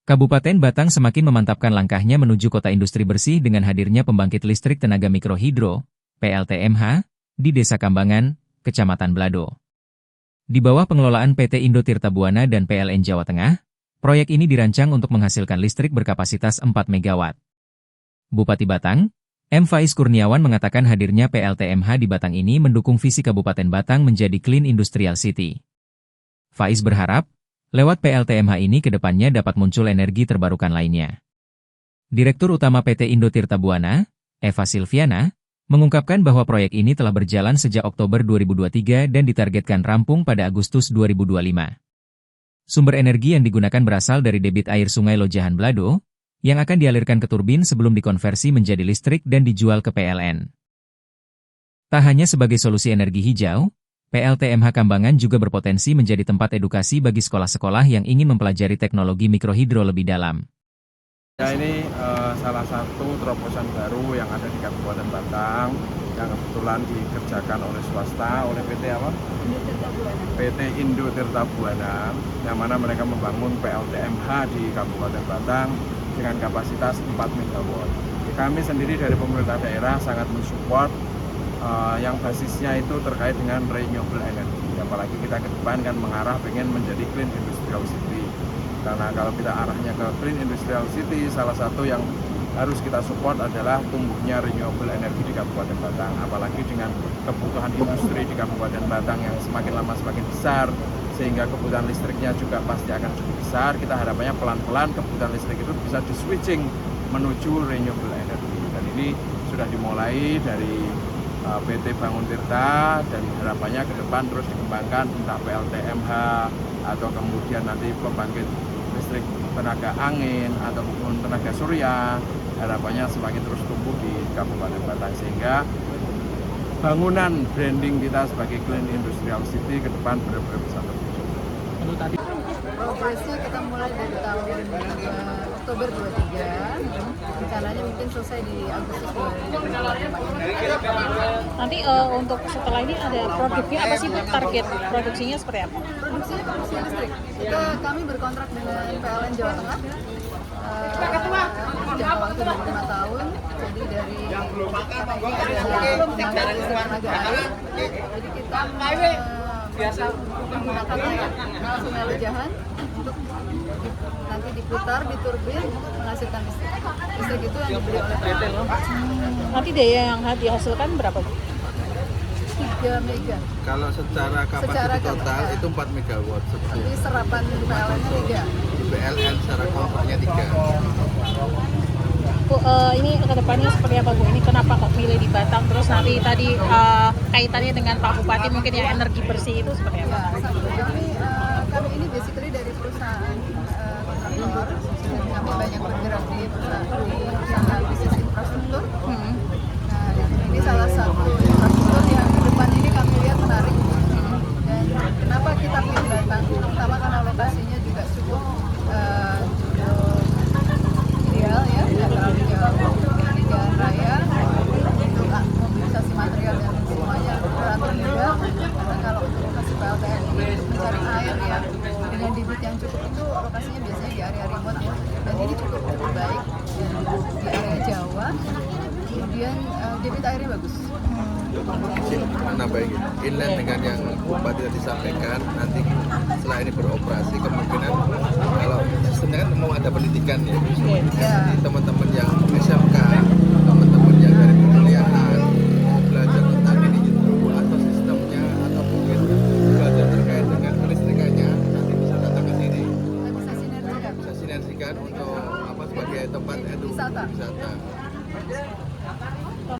Kabupaten Batang semakin memantapkan langkahnya menuju kota industri bersih dengan hadirnya pembangkit listrik tenaga mikrohidro, PLTMH, di Desa Kambangan, Kecamatan Blado. Di bawah pengelolaan PT Indo Tirta Buana dan PLN Jawa Tengah, proyek ini dirancang untuk menghasilkan listrik berkapasitas 4 MW. Bupati Batang, M. Faiz Kurniawan mengatakan hadirnya PLTMH di Batang ini mendukung visi Kabupaten Batang menjadi Clean Industrial City. Faiz berharap, lewat PLTMH ini ke depannya dapat muncul energi terbarukan lainnya. Direktur Utama PT Indo Tirta Buana, Eva Silviana, mengungkapkan bahwa proyek ini telah berjalan sejak Oktober 2023 dan ditargetkan rampung pada Agustus 2025. Sumber energi yang digunakan berasal dari debit air Sungai Lojahan Blado, yang akan dialirkan ke turbin sebelum dikonversi menjadi listrik dan dijual ke PLN. Tak hanya sebagai solusi energi hijau, PLTMH Kambangan juga berpotensi menjadi tempat edukasi bagi sekolah-sekolah yang ingin mempelajari teknologi mikrohidro lebih dalam. Ya, ini salah satu terobosan baru yang ada di Kabupaten Batang yang kebetulan dikerjakan oleh swasta, oleh PT apa? PT Indo Tirta Buana, yang mana mereka membangun PLTMH di Kabupaten Batang dengan kapasitas 4 MW. Kami sendiri dari pemerintah daerah sangat mensupport yang basisnya itu terkait dengan renewable energy. Apalagi kita ke depan kan mengarah pengen menjadi clean industrial city. Karena kalau kita arahnya ke clean industrial city, salah satu yang harus kita support adalah tumbuhnya renewable energy di Kabupaten Batang. Apalagi dengan kebutuhan industri di Kabupaten Batang yang semakin lama semakin besar, sehingga kebutuhan listriknya juga pasti akan cukup besar. Kita harapannya pelan-pelan kebutuhan listrik itu bisa di-switching menuju renewable energy. Dan ini sudah dimulai dari PT Bangun Tirta, dan harapannya ke depan terus dikembangkan entah PLTMH atau kemudian nanti pembangkit listrik tenaga angin ataupun tenaga surya. Harapannya semakin terus tumbuh di Kabupaten Batang sehingga bangunan branding kita sebagai Clean Industrial City ke depan benar-benar bisa terwujud. Progresnya kita mulai dari tahun Oktober 23, rencananya mungkin selesai di Agustus 2024. Nanti untuk setelah ini ada produknya apa sih Bu? Target produksinya seperti apa? Produksi listrik. Kami berkontrak dengan PLN Jawa Tengah. Jangka waktu 5 tahun. Jadi dari pembangkit listrik tenaga air. Jadi kita menggunakan air Sungai Lojahan untuk nanti diputar di turbin menghasilkan listrik. Listrik itu yang dibeli oleh PLN. Nanti daya yang dihasilkan berapa Bu? 3 mega. Kalau secara kapasitas total itu 4 MW. Tapi serapan PLN-nya 3. Di PLN secara kontraknya 3. Bu, ini ke depannya seperti apa Bu? Ini kenapa kok pilih di Batang? Terus nanti tadi kaitannya dengan Pak Bupati mungkin yang energi bersih itu seperti apa? Kami ini basically dari perusahaan kontraktor, dan kami banyak bergerak di perusahaan bisnis infrastruktur. Nah, ini salah satu infrastruktur yang ke depan ini kami lihat menarik. Dan kenapa kita pilih Batang? Pertama karena lokasinya juga cukup ideal ya, tidak terlalu jauh dari jalan raya, untuk mobilisasi material dan semuanya relatif mudah. Karena kalau untuk lokasi PLTN ini mencari air ya dengan debit yang cukup itu lokasinya biasanya di area remote ya, dan ini cukup baik dan di area Jawa. Kemudian debit airnya bagus. Menambah inline dengan yang Bupati tadi sampaikan, nanti setelah ini beroperasi kemungkinan kalau sistemnya kan mau ada pendidikan ya, jadi teman-teman yang SMK, teman-teman yang dari perkuliahan mau belajar tentang ini gitu atau sistemnya atau mungkin belajar terkait dengan kelistrikannya, nanti bisa datang ke sini. Bisa sinergikan untuk apa sebagai tempat wisata.